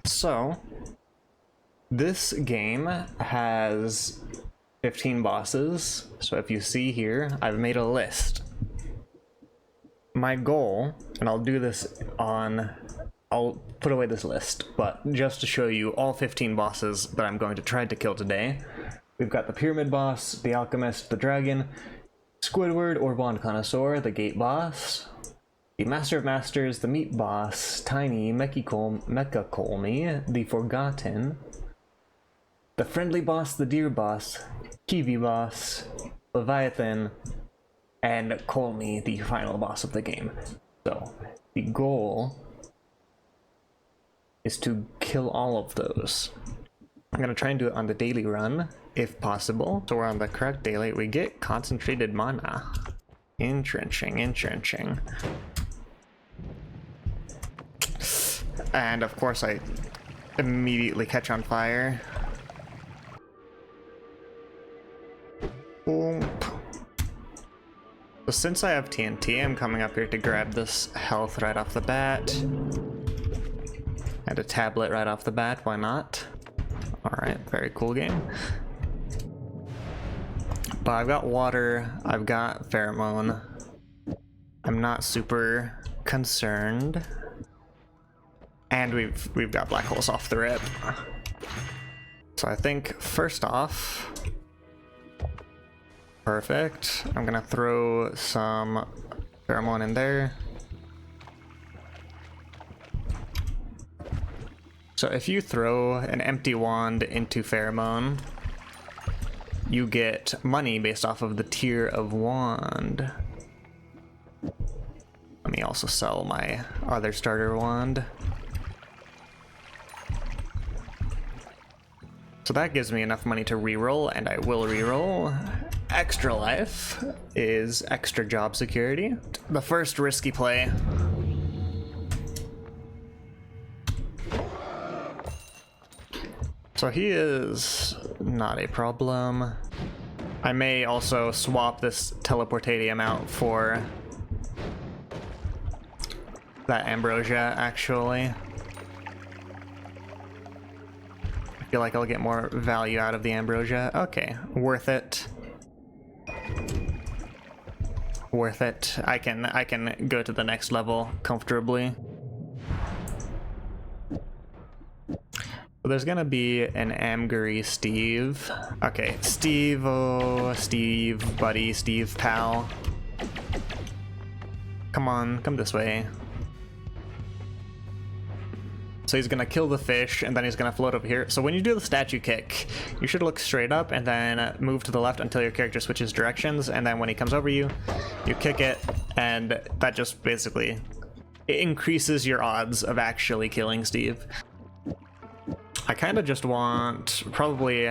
So, this game has 15 bosses, so if you see here, I've made a list. My goal, and I'll do this on, I'll put away this list, but just to show you all 15 bosses that I'm going to try to kill today. We've got the Pyramid Boss, the Alchemist, the Dragon, Squidward or Bond Connoisseur, the Gate Boss, the Master of Masters, the Meat Boss, Tiny, Mechacolmy, the Forgotten, the Friendly Boss, the Deer Boss, Kiwi Boss, Leviathan, and Colmy, the final boss of the game. So, the goal is to kill all of those. I'm gonna try and do it on the daily run, if possible. So we're on the correct daily. We get concentrated mana. Entrenching. And of course I immediately catch on fire. Boom. So since I have TNT, I'm coming up here to grab this health right off the bat. And a tablet right off the bat, why not? Alright, very cool game. But I've got water, I've got pheromone. I'm not super concerned. And we've got black holes off the rip. So I think first off, perfect. I'm gonna throw some pheromone in there. So if you throw an empty wand into pheromone, you get money based off of the tier of wand. Let me also sell my other starter wand. So that gives me enough money to reroll, and I will reroll. Extra life is extra job security. The first risky play. So he is not a problem. I may also swap this teleportatium out for that ambrosia, actually. I feel like I'll get more value out of the ambrosia. Okay, worth it. Worth it. I can go to the next level comfortably. So there's gonna be an Amgery Steve. Okay, Steve, oh, Steve, buddy, Steve, pal. Come on, come this way. So he's gonna kill the fish, and then he's gonna float over here. So when you do the statue kick, you should look straight up and then move to the left until your character switches directions, and then when he comes over you, you kick it, and that just basically it increases your odds of actually killing Steve. I kind of just want probably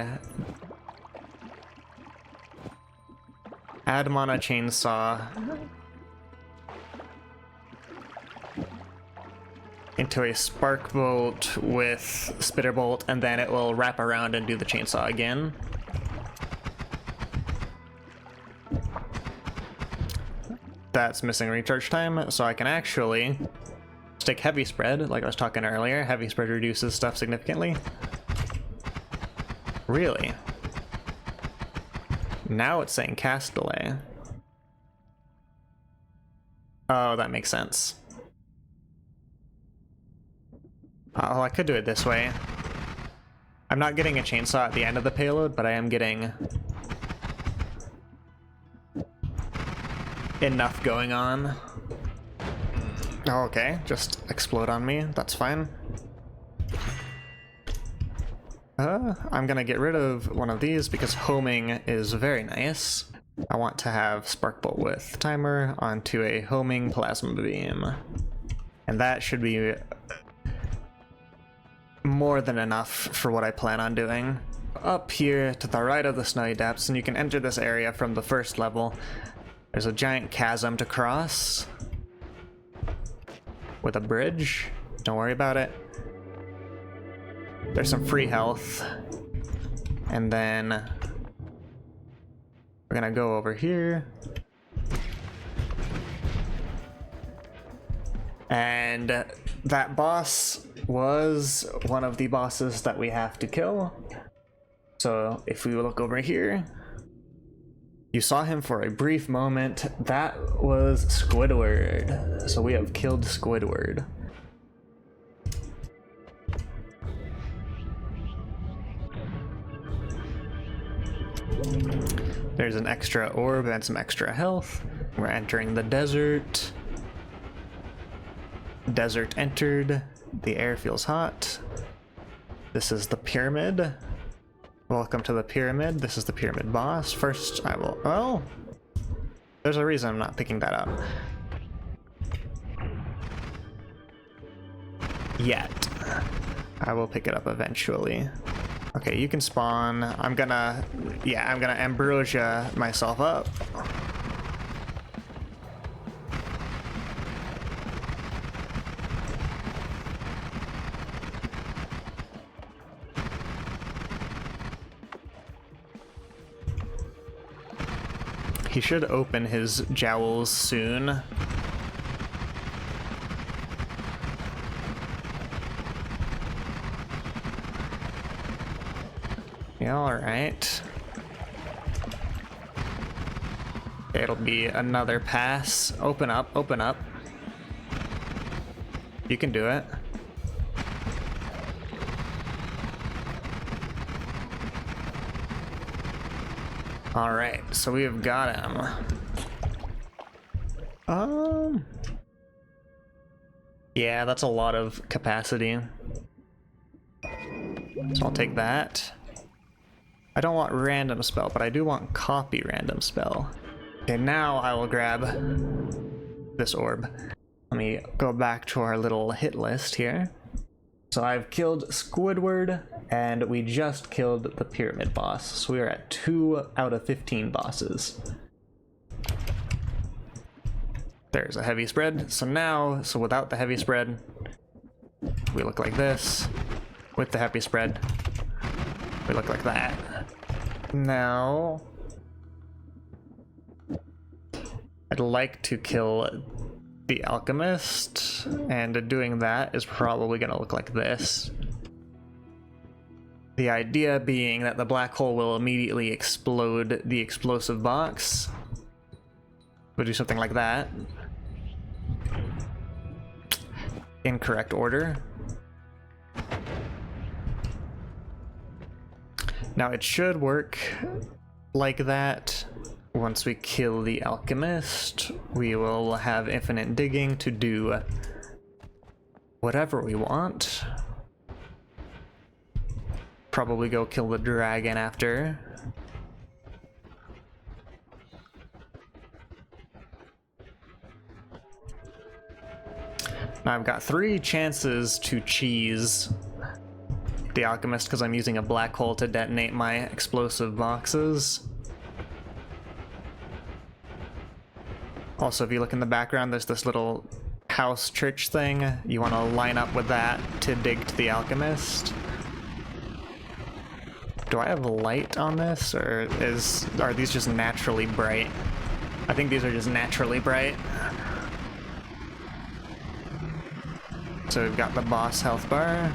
add mana chainsaw into a spark bolt with spitter bolt, and then it will wrap around and do the chainsaw again. That's missing recharge time, so I can actually stick heavy spread, like I was talking earlier. Heavy spread reduces stuff significantly. Really? Now it's saying cast delay. Oh, that makes sense. Oh, I could do it this way. I'm not getting a chainsaw at the end of the payload, but I am getting enough going on. Oh, okay, just explode on me, that's fine. I'm gonna get rid of one of these because homing is very nice. I want to have spark bolt with timer onto a homing plasma beam. And that should be more than enough for what I plan on doing. Up here to the right of the snowy depths, and you can enter this area from the first level. There's a giant chasm to cross with a bridge. Don't worry about it. There's some free health. And then we're gonna go over here. And that boss was one of the bosses that we have to kill. So if we look over here, you saw him for a brief moment. That was Squidward. So we have killed Squidward. There's an extra orb and some extra health. We're entering the desert. Desert entered. The air feels hot. This is the pyramid. Welcome to the pyramid. This is the pyramid boss. First, I will... Oh! There's a reason I'm not picking that up. Yet. I will pick it up eventually. Okay, you can spawn. I'm gonna ambrosia myself up. He should open his jowls soon. Yeah, alright. It'll be another pass. Open up, open up. You can do it. Alright, so we have got him. Yeah, that's a lot of capacity. So I'll take that. I don't want random spell, but I do want copy random spell. Okay, now I will grab this orb. Let me go back to our little hit list here. So I've killed Squidward, and we just killed the pyramid boss. So we are at 2 out of 15 bosses. There's a heavy spread. So without the heavy spread, we look like this. With the heavy spread, we look like that. Now, I'd like to kill the alchemist, and doing that is probably gonna look like this. The idea being that the black hole will immediately explode the explosive box. We'll do something like that. Incorrect order. Now it should work like that. Once we kill the alchemist, we will have infinite digging to do whatever we want. Probably go kill the dragon after. Now I've got 3 chances to cheese the alchemist because I'm using a black hole to detonate my explosive boxes. Also, if you look in the background, there's this little house church thing. You want to line up with that to dig to the alchemist. Do I have light on this, or are these just naturally bright? I think these are just naturally bright. So we've got the boss health bar.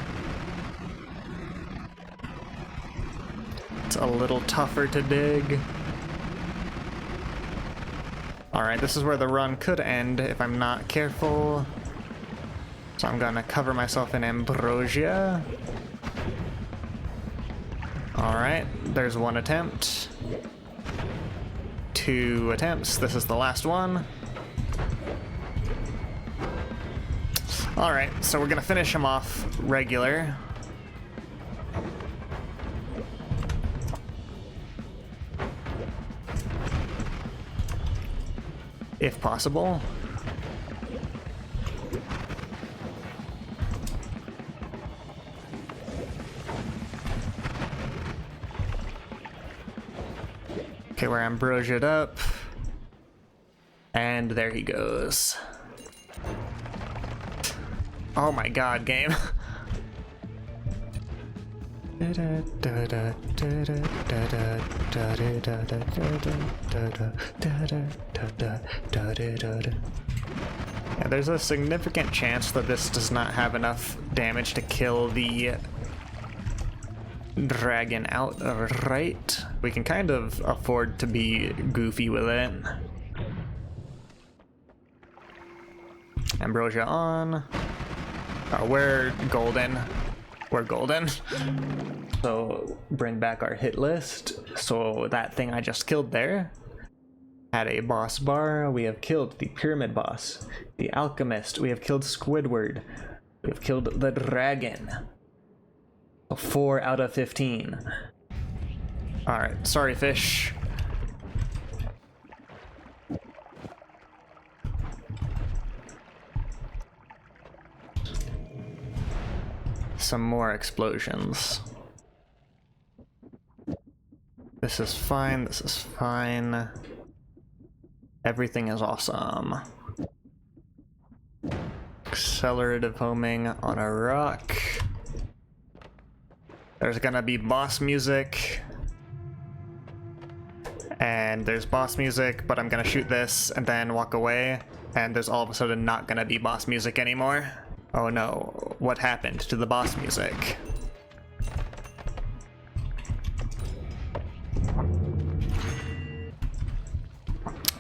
It's a little tougher to dig. Alright, this is where the run could end if I'm not careful. So I'm gonna cover myself in ambrosia. Alright, there's 1 attempt. 2 attempts. This is the last one. Alright, so we're gonna finish him off regular. If possible. Okay, we're ambrosiaed up. And there he goes. Oh my god, game. Yeah, There's a significant chance that this does not have enough damage to kill the dragon outright. We can kind of afford to be goofy with it. Ambrosia on. Oh, we're golden. We're golden. So bring back our hit list. So that thing I just killed there had a boss bar. We have killed the pyramid boss, the alchemist. We have killed Squidward. We have killed the dragon. 4 out of 15. Alright, sorry fish. Some more explosions. This is fine, this is fine. Everything is awesome. Accelerative homing on a rock. There's gonna be boss music. And there's boss music, but I'm gonna shoot this and then walk away. And there's all of a sudden not gonna be boss music anymore. Oh no, what happened to the boss music?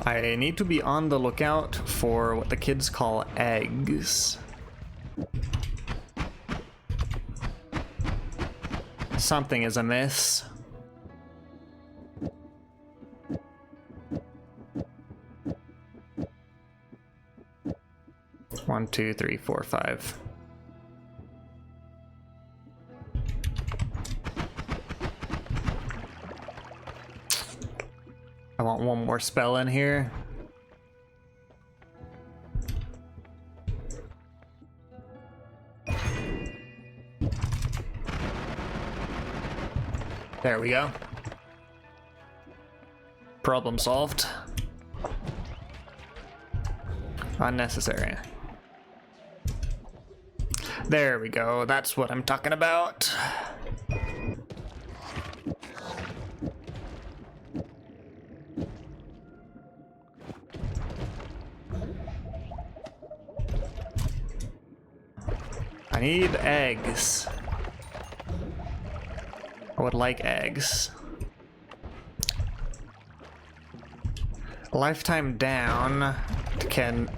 I need to be on the lookout for what the kids call eggs. Something is amiss. One, two, three, four, five. I want one more spell in here. There we go. Problem solved. Unnecessary. There we go, that's what I'm talking about. I need eggs. I would like eggs. Lifetime down can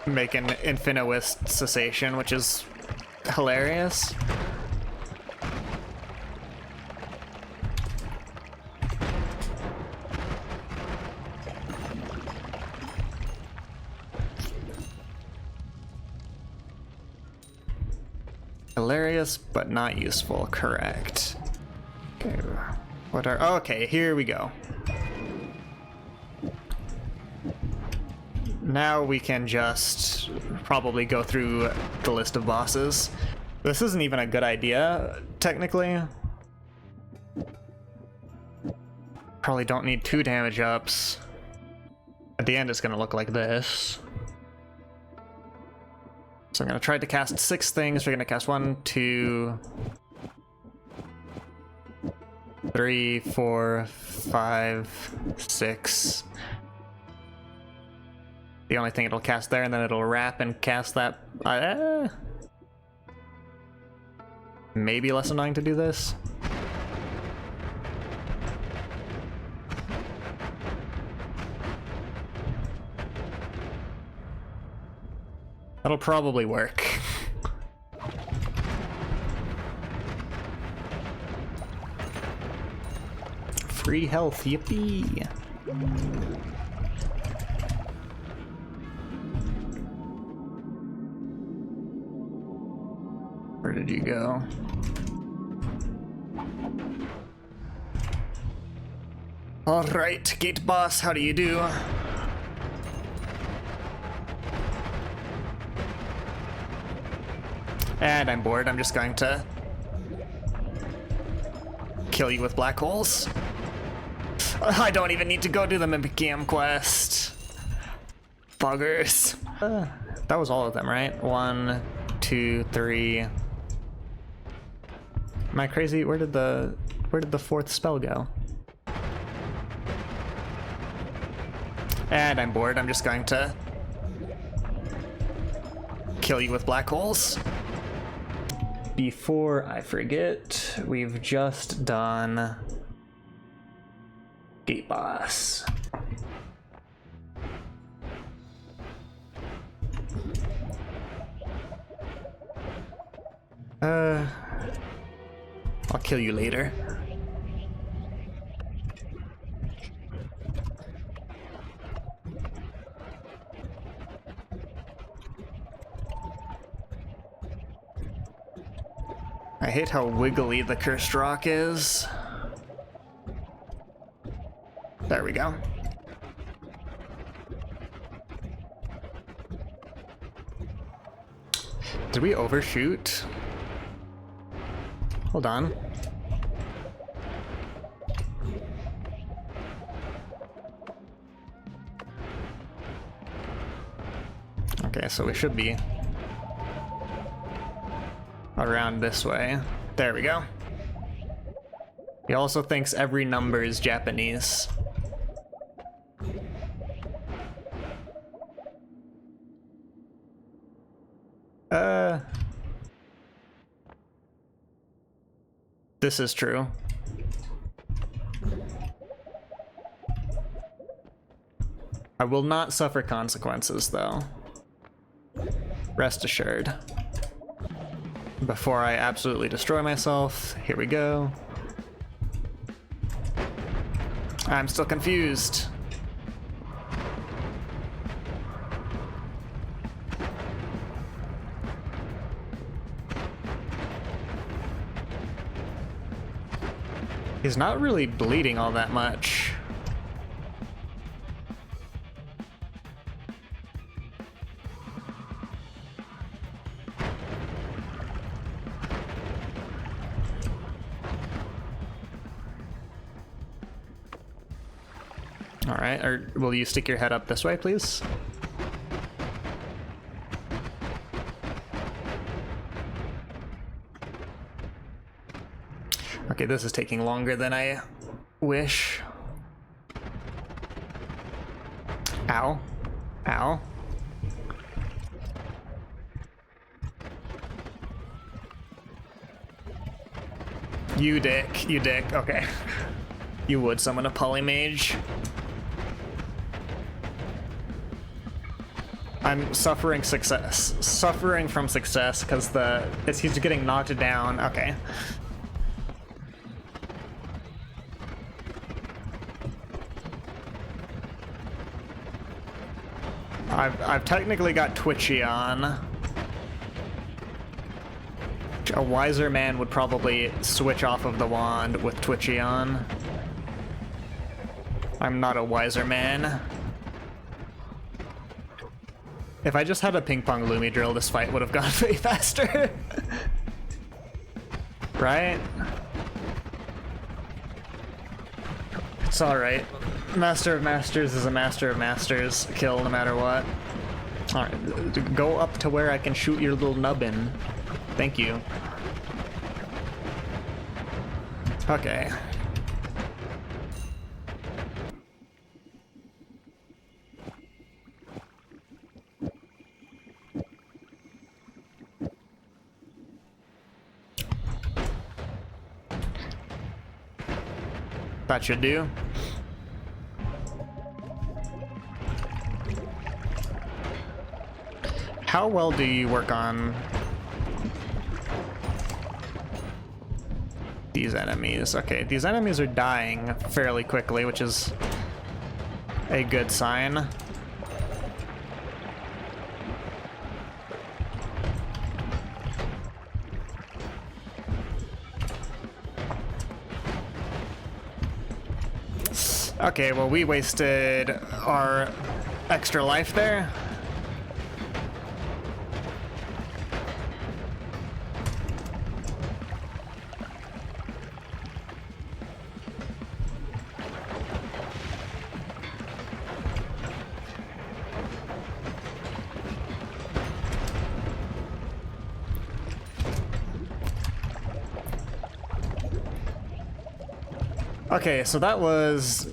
make an infinite cessation, which is hilarious. Hilarious, but not useful, correct. Okay, what are, okay, here we go. Now we can just probably go through the list of bosses. This isn't even a good idea, technically. Probably don't need 2 damage ups. At the end it's gonna look like this. So I'm gonna try to cast 6 things. We're gonna cast 1, 2, 3, 4, 5, 6. The only thing it'll cast there, and then it'll wrap and cast that. Maybe less annoying to do this. That'll probably work. Free health, yippee! Where did you go? Alright, gate boss, how do you do? And I'm bored, I'm just going to kill you with black holes. I don't even need to go do the Mimic Game quest. Buggers. That was all of them, right? 1, 2, 3. Am I crazy? Where did the 4th spell go? And I'm bored, I'm just going to kill you with black holes. Before I forget, we've just done Gate Boss. I'll kill you later. I hate how wiggly the cursed rock is. There we go. Did we overshoot? Hold on. Okay, so we should be around this way. There we go. He also thinks every number is Japanese. This is true. I will not suffer consequences, though. Rest assured. Before I absolutely destroy myself, here we go. I'm still confused. He's not really bleeding all that much. All right, or will you stick your head up this way, please? Okay, this is taking longer than I wish. Ow. Ow. You dick. You dick. Okay. You would summon a polymage. I'm suffering success. Suffering from success because he's getting knocked down. Okay. I've technically got Twitchy on. A wiser man would probably switch off of the wand with Twitchy on. I'm not a wiser man. If I just had a ping pong Lumi drill, this fight would have gone way faster. Right? It's alright. Master of Masters is a Master of Masters kill no matter what. Alright, go up to where I can shoot your little nubbin. Thank you. Okay. That should do. How well do you work on these enemies? Okay, these enemies are dying fairly quickly, which is a good sign. Okay, well, we wasted our extra life there. Okay, so that was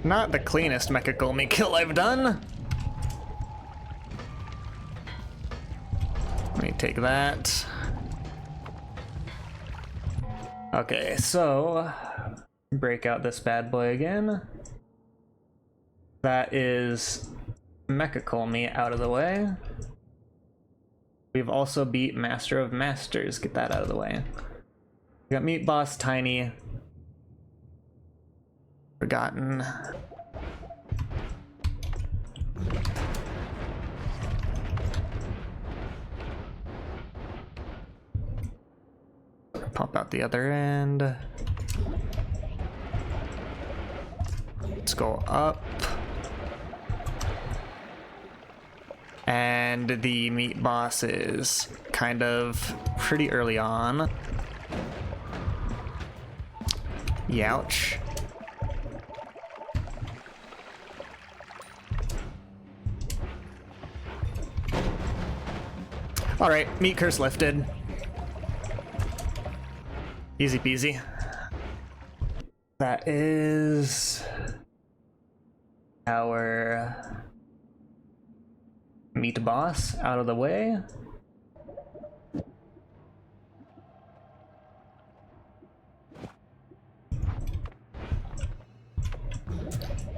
not the cleanest Mecha Golmi kill I've done. Take that. Okay, so break out this bad boy again. That is Mecha Meat out of the way. We've also beat Master of Masters. Get that out of the way. We got Meat Boss, Tiny, Forgotten. Pump out the other end. Let's go up. And the Meat Boss is kind of pretty early on. Youch. Alright, Meat Curse lifted. Easy peasy. That is our Meat Boss out of the way.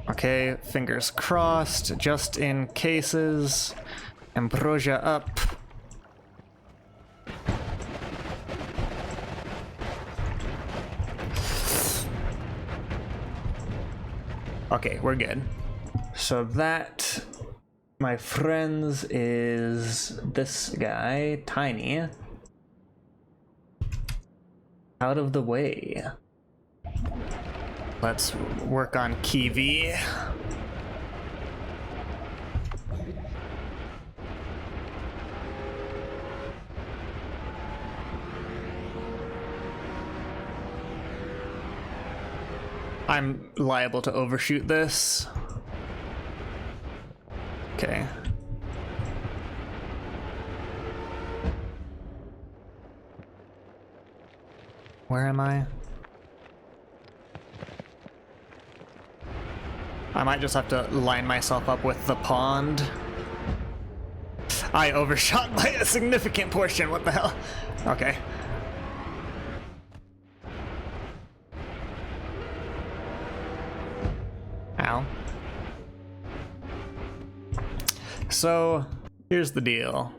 Okay, fingers crossed, just in cases. Ambrosia up. Okay, we're good. So that, my friends, is this guy, Tiny. Out of the way. Let's work on Kiwi. I'm liable to overshoot this. Okay. Where am I? I might just have to line myself up with the pond. I overshot by a significant portion, what the hell? Okay. Ow. So, here's the deal.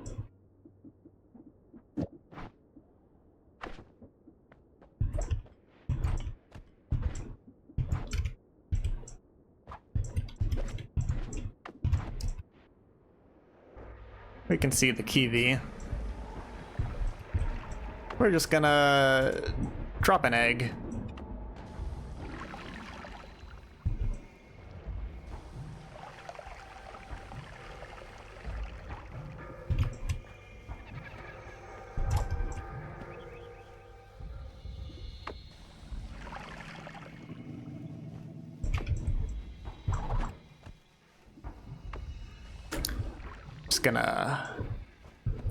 We can see the kiwi. We're just gonna drop an egg.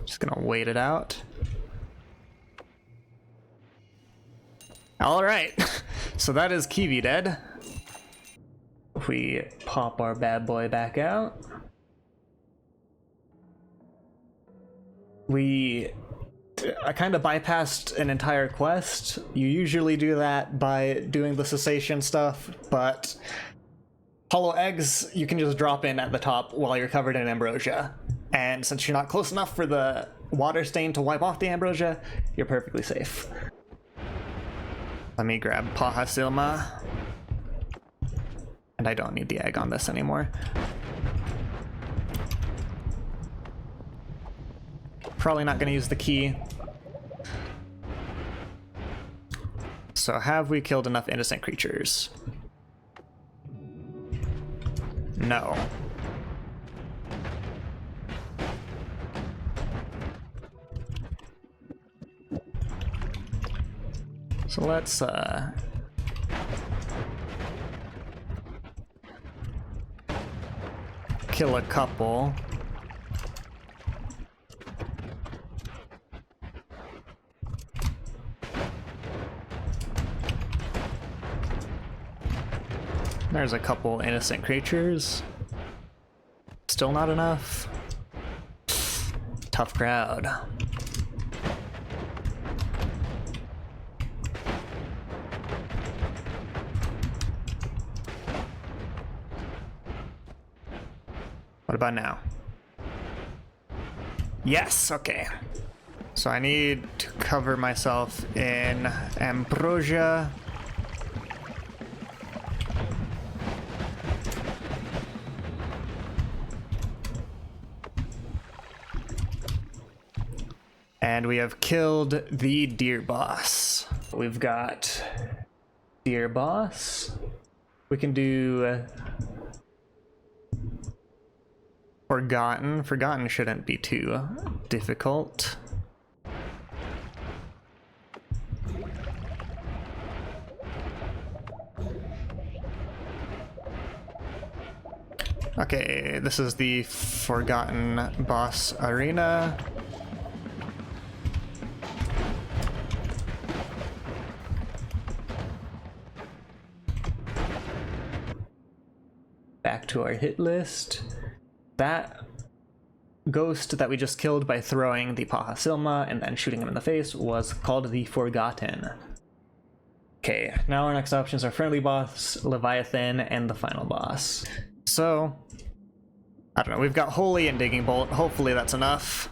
Just gonna wait it out. All right, so that is Kiwi dead. If we pop our bad boy back out, I kind of bypassed an entire quest. You usually do that by doing the cessation stuff, but hollow eggs you can just drop in at the top while you're covered in ambrosia. And since you're not close enough for the water stain to wipe off the ambrosia, you're perfectly safe. Let me grab Paha Silma. And I don't need the egg on this anymore. Probably not going to use the key. So have we killed enough innocent creatures? No. So let's kill a couple. There's a couple innocent creatures. Still not enough. Tough crowd. What about now? Yes, okay. So I need to cover myself in ambrosia. And we have killed the deer boss. We've got deer boss. We can do forgotten. Forgotten shouldn't be too difficult. Okay, this is the forgotten boss arena. Back to our hit list. That ghost that we just killed by throwing the Paha Silma and then shooting him in the face was called the Forgotten. Okay, now our next options are friendly boss, Leviathan, and the final boss. So, I don't know, we've got Holy and Digging Bolt. Hopefully that's enough.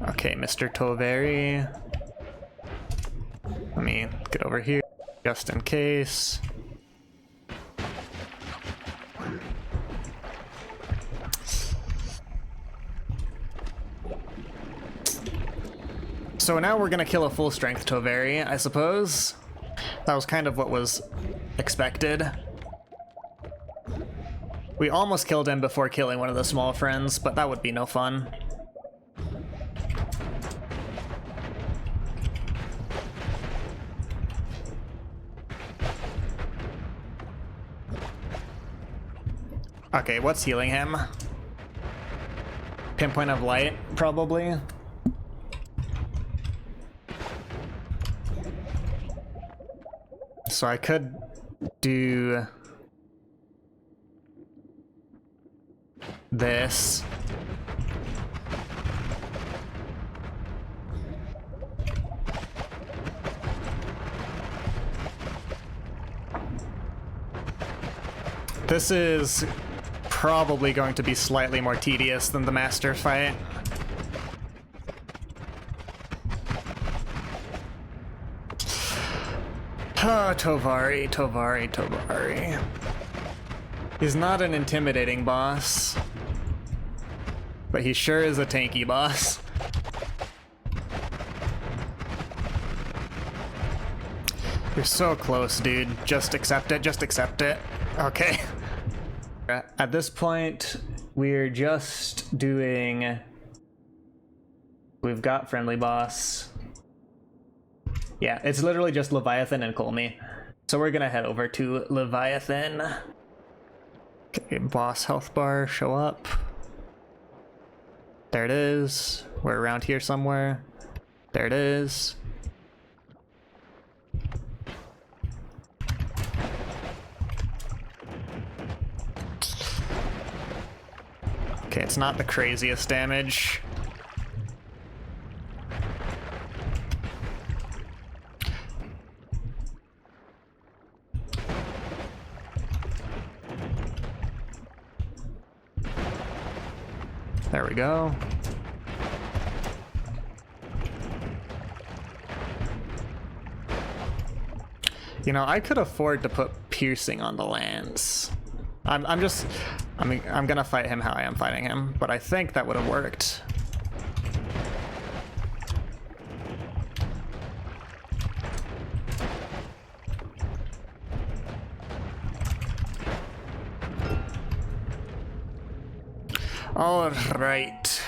Okay, Mr. Toveri. Let me get over here, just in case. So now we're gonna kill a full strength Toveri, I suppose. That was kind of what was expected. We almost killed him before killing one of the small friends, but that would be no fun. Okay, what's healing him? Pinpoint of light, probably. So I could do this. This is probably going to be slightly more tedious than the master fight. Ah, Tovari, Tovari, Tovari. He's not an intimidating boss, but he sure is a tanky boss. You're so close, dude. Just accept it, just accept it. Okay. At this point, we're just doing... We've got friendly boss. Yeah, it's literally just Leviathan and Colmy. So we're gonna head over to Leviathan. Okay, boss health bar, show up. There it is. We're around here somewhere. There it is. Okay, it's not the craziest damage. There we go. You know, I could afford to put piercing on the lance. I'm gonna fight him how I am fighting him, but I think that would have worked. All right.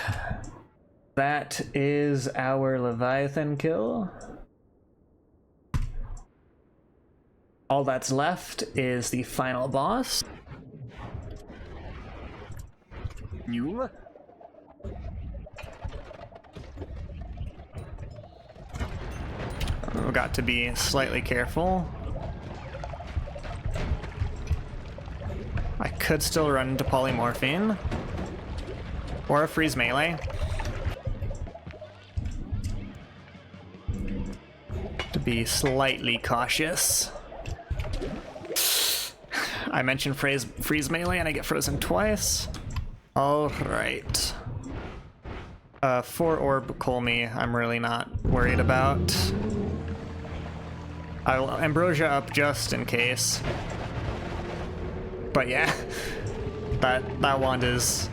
That is our Leviathan kill. All that's left is the final boss. You? We've got to be slightly careful. I could still run into polymorphine. Or a freeze melee. To be slightly cautious. I mentioned freeze melee and I get frozen twice. Alright. 4 orb Colmy, I'm really not worried about. I'll Ambrosia up just in case. But yeah, that wand is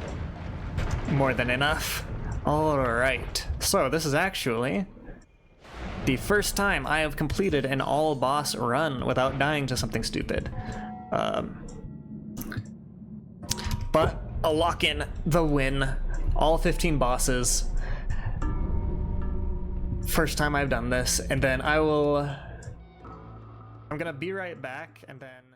more than enough. Alright, so this is actually the first time I have completed an all boss run without dying to something stupid. But I'll lock in the win. All 15 bosses. First time I've done this, and then I'm gonna be right back, and then